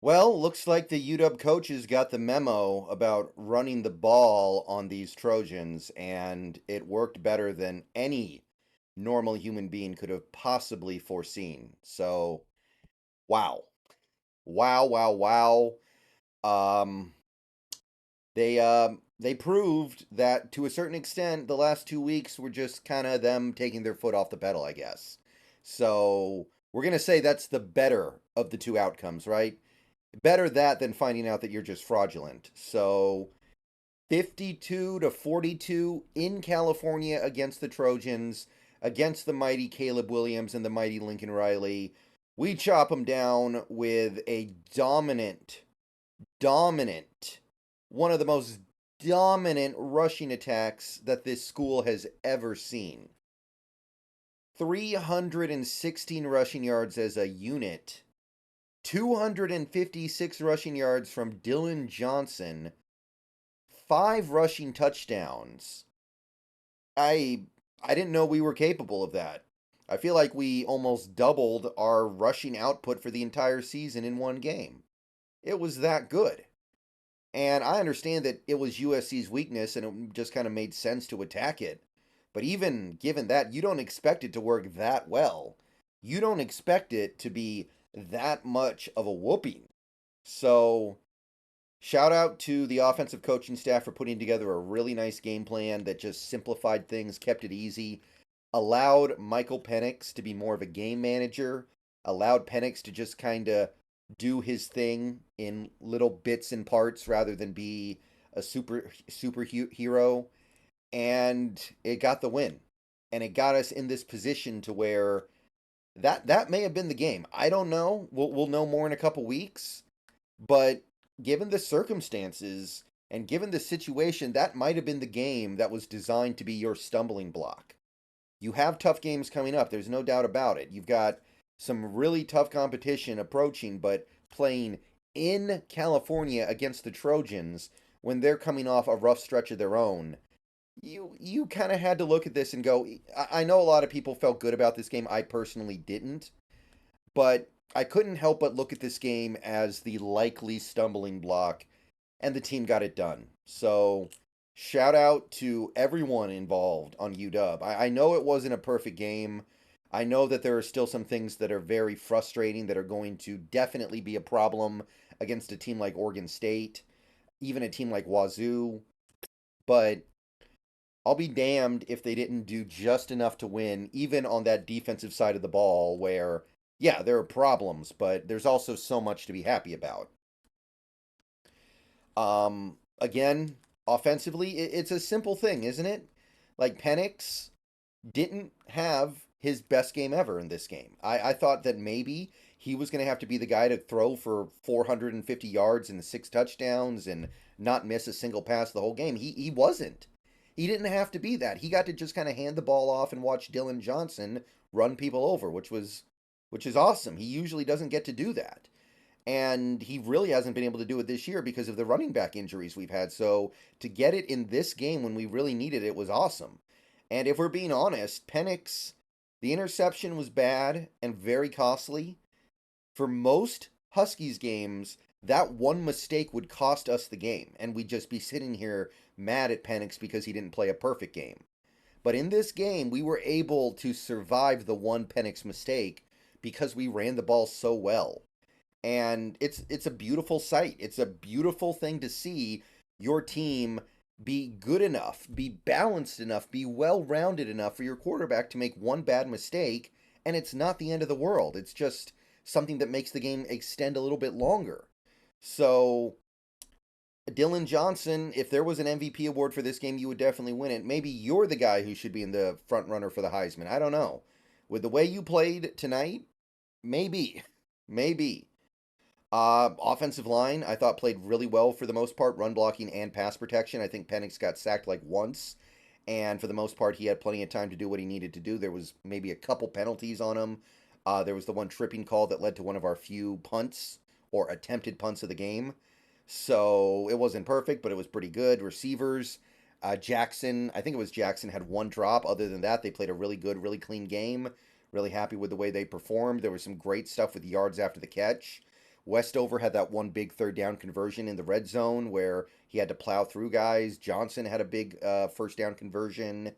Well, looks like the UW coaches got the memo about running the ball on these Trojans, and it worked better than any normal human being could have possibly foreseen. So, wow. Wow, wow, wow. Um, they proved that to a certain extent the last 2 weeks were just kind of them taking their foot off the pedal, I guess. So, we're gonna say that's the better of the two outcomes, right? Better that than finding out that you're just fraudulent. So 52-42 in California against the Trojans, against the mighty Caleb Williams and the mighty Lincoln Riley. We chop them down with a dominant, one of the most dominant rushing attacks that this school has ever seen. 316 rushing yards as a unit, 256 rushing yards from Dylan Johnson, 5 rushing touchdowns. I didn't know we were capable of that. I feel like we almost doubled our rushing output for the entire season in one game. It was that good. And I understand that it was USC's weakness and it just kind of made sense to attack it. But even given that, you don't expect it to work that well. You don't expect it to be that much of a whooping. So, shout out to the offensive coaching staff for putting together a really nice game plan that just simplified things, kept it easy, allowed Michael Penix to be more of a game manager, allowed Penix to just kind of do his thing in little bits and parts rather than be a superhero, and it got the win. And it got us in this position to where that may have been the game. I don't know. We'll know more in a couple weeks, but given the circumstances and given the situation, that might have been the game that was designed to be your stumbling block. You have tough games coming up. There's no doubt about it. You've got some really tough competition approaching, but playing in California against the Trojans when they're coming off a rough stretch of their own, you kind of had to look at this and go, I know a lot of people felt good about this game. I personally didn't, but I couldn't help but look at this game as the likely stumbling block, and the team got it done. So, shout out to everyone involved on UW. I know it wasn't a perfect game. I know that there are still some things that are very frustrating that are going to definitely be a problem against a team like Oregon State, even a team like Wazoo. But I'll be damned if they didn't do just enough to win, even on that defensive side of the ball, where, yeah, there are problems, but there's also so much to be happy about. Again, offensively, it's a simple thing, isn't it? Like, Penix didn't have his best game ever in this game. I thought that maybe he was going to have to be the guy to throw for 450 yards and 6 touchdowns and not miss a single pass the whole game. He wasn't. He didn't have to be that. He got to just kind of hand the ball off and watch Dylan Johnson run people over, which is awesome. He usually doesn't get to do that. And he really hasn't been able to do it this year because of the running back injuries we've had. So to get it in this game when we really needed it was awesome. And if we're being honest, Penix, the interception was bad and very costly. For most Huskies games, that one mistake would cost us the game, and we'd just be sitting here mad at Penix because he didn't play a perfect game. But in this game, we were able to survive the one Penix mistake because we ran the ball so well. And it's a beautiful sight. It's a beautiful thing to see your team be good enough, be balanced enough, be well-rounded enough for your quarterback to make one bad mistake, and it's not the end of the world. It's just something that makes the game extend a little bit longer. So, Dylan Johnson, if there was an MVP award for this game, you would definitely win it. Maybe you're the guy who should be in the front runner for the Heisman. I don't know. With the way you played tonight, maybe. Maybe. Offensive line, I thought played really well for the most part, run blocking and pass protection. I think Penix got sacked like once, and for the most part, he had plenty of time to do what he needed to do. There was maybe a couple penalties on him. There was the one tripping call that led to one of our few punts or attempted punts of the game. So it wasn't perfect, but it was pretty good. Receivers, Jackson, I think it was Jackson, had one drop. Other than that, they played a really good, really clean game. Really happy with the way they performed. There was some great stuff with yards after the catch. Westover had that one big third down conversion in the red zone where he had to plow through guys. Johnson had a big first down conversion.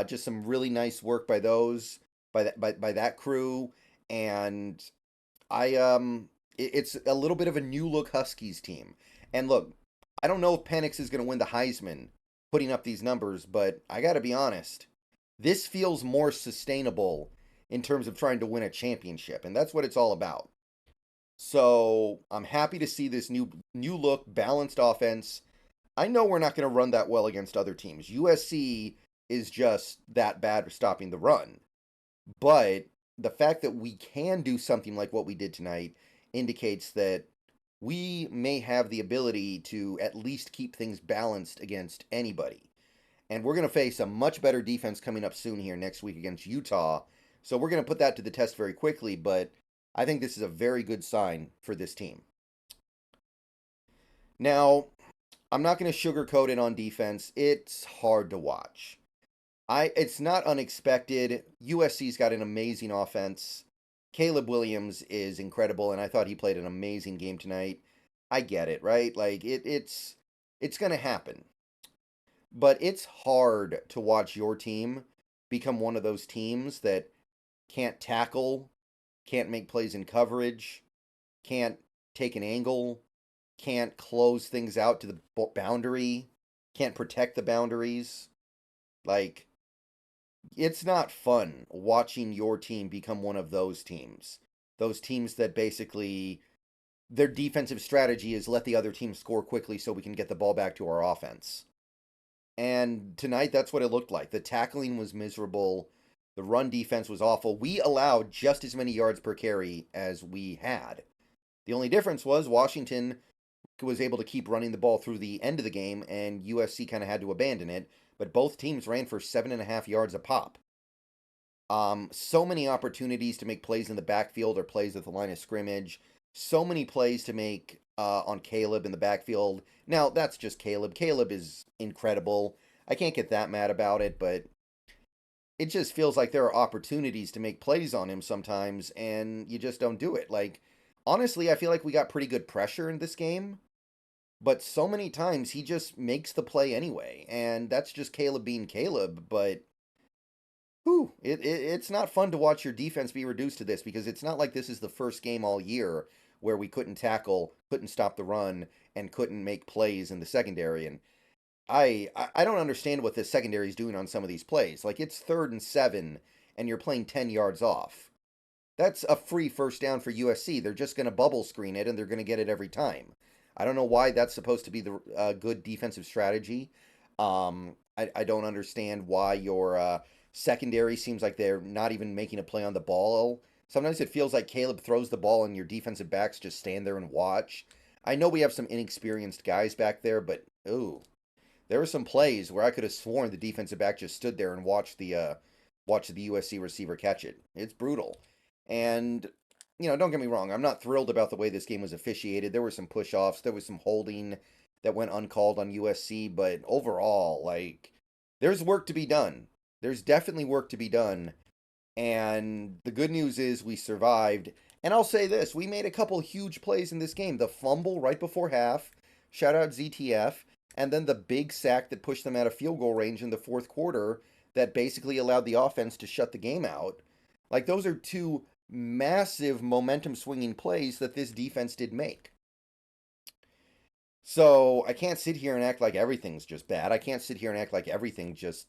Just some really nice work by those by that crew, and it's a little bit of a new look Huskies team. And look, I don't know if Penix is going to win the Heisman putting up these numbers, but I got to be honest, this feels more sustainable in terms of trying to win a championship, and that's what it's all about. So I'm happy to see this new look, balanced offense. I know we're not going to run that well against other teams. USC is just that bad for stopping the run. But the fact that we can do something like what we did tonight indicates that we may have the ability to at least keep things balanced against anybody. And we're going to face a much better defense coming up soon here next week against Utah. So we're going to put that to the test very quickly, but I think this is a very good sign for this team. Now, I'm not going to sugarcoat it on defense. It's hard to watch. It's not unexpected. USC's got an amazing offense. Caleb Williams is incredible, and I thought he played an amazing game tonight. I get it, right? Like it's going to happen. But it's hard to watch your team become one of those teams that can't tackle, can't make plays in coverage, can't take an angle, can't close things out to the boundary, can't protect the boundaries. Like, it's not fun watching your team become one of those teams. Those teams that basically their defensive strategy is let the other team score quickly so we can get the ball back to our offense. And tonight, that's what it looked like. The tackling was miserable. The run defense was awful. We allowed just as many yards per carry as we had. The only difference was Washington was able to keep running the ball through the end of the game, and USC kind of had to abandon it. But both teams ran for 7.5 yards a pop. So many opportunities to make plays in the backfield or plays at the line of scrimmage. So many plays to make on Caleb in the backfield. Now, that's just Caleb. Caleb is incredible. I can't get that mad about it, but it just feels like there are opportunities to make plays on him sometimes, and you just don't do it. Like, honestly, I feel like we got pretty good pressure in this game, but so many times he just makes the play anyway, and that's just Caleb being Caleb, but it's not fun to watch your defense be reduced to this, because it's not like this is the first game all year where we couldn't tackle, couldn't stop the run, and couldn't make plays in the secondary. And I don't understand what the secondary is doing on some of these plays. Like, it's 3rd and 7, and you're playing 10 yards off. That's a free first down for USC. They're just going to bubble screen it, and they're going to get it every time. I don't know why that's supposed to be the good defensive strategy. I don't understand why your secondary seems like they're not even making a play on the ball. Sometimes it feels like Caleb throws the ball and your defensive backs just stand there and watch. I know we have some inexperienced guys back there, but there were some plays where I could have sworn the defensive back just stood there and watched the USC receiver catch it. It's brutal. And don't get me wrong, I'm not thrilled about the way this game was officiated. There were some push-offs, there was some holding that went uncalled on USC, but overall, like, there's work to be done. There's definitely work to be done. And the good news is we survived. And I'll say this, we made a couple huge plays in this game. The fumble right before half, shout out ZTF, and then the big sack that pushed them out of field goal range in the fourth quarter that basically allowed the offense to shut the game out. Like, those are two massive momentum swinging plays that this defense did make. So I can't sit here and act like everything's just bad. I can't sit here and act like everything just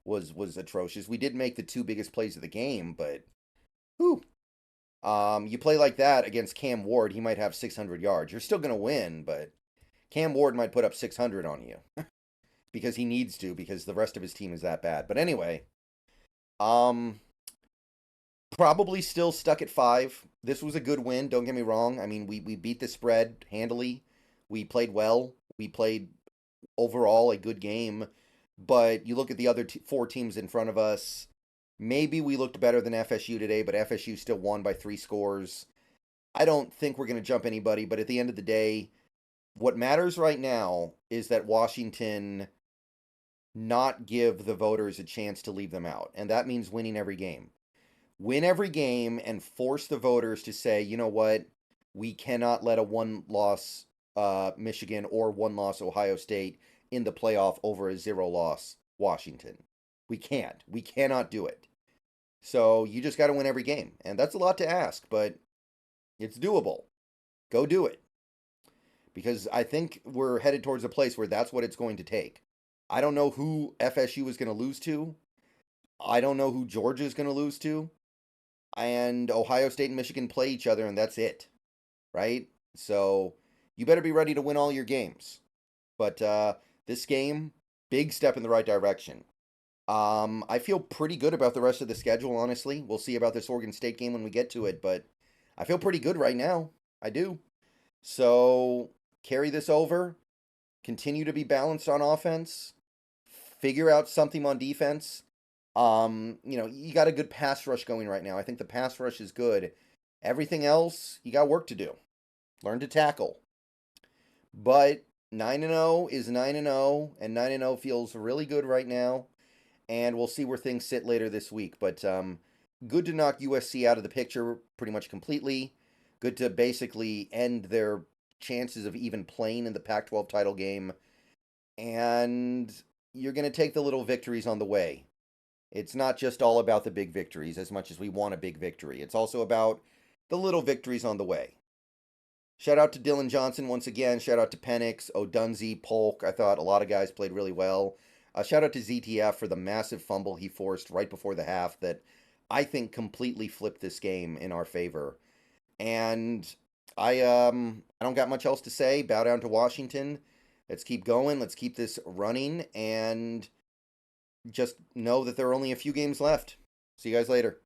was atrocious. We did make the two biggest plays of the game, but you play like that against Cam Ward, he might have 600 yards. You're still going to win, but Cam Ward might put up 600 on you because he needs to, because the rest of his team is that bad. But anyway, probably still stuck at 5. This was a good win, don't get me wrong. I mean, we beat the spread handily. We played well. We played overall a good game. But you look at the other 4 teams in front of us. Maybe we looked better than FSU today, but FSU still won by 3 scores. I don't think we're going to jump anybody, but at the end of the day, what matters right now is that Washington not give the voters a chance to leave them out. And that means winning every game. Win every game and force the voters to say, you know what, We cannot let a one-loss Michigan or one-loss Ohio State in the playoff over a zero-loss Washington. We can't. We cannot do it. So you just got to win every game. And that's a lot to ask, but it's doable. Go do it. Because I think we're headed towards a place where that's what it's going to take. I don't know who FSU is going to lose to. I don't know who Georgia is going to lose to. And Ohio State and Michigan play each other, and that's it. Right? So you better be ready to win all your games. But this game, big step in the right direction. I feel pretty good about the rest of the schedule, honestly. We'll see about this Oregon State game when we get to it, but I feel pretty good right now. I do. So carry this over. Continue to be balanced on offense. Figure out something on defense. You got a good pass rush going right now. I think the pass rush is good. Everything else, you got work to do. Learn to tackle. But 9-0 is 9-0, and 9-0 feels really good right now. And we'll see where things sit later this week. But good to knock USC out of the picture pretty much completely. Good to basically end their chances of even playing in the Pac-12 title game. And you're going to take the little victories on the way. It's not just all about the big victories as much as we want a big victory. It's also about the little victories on the way. Shout out to Dylan Johnson once again. Shout out to Penix, Odunze, Polk. I thought a lot of guys played really well. Shout out to ZTF for the massive fumble he forced right before the half that I think completely flipped this game in our favor. And I don't got much else to say. Bow down to Washington. Let's keep going. Let's keep this running. And just know that there are only a few games left. See you guys later.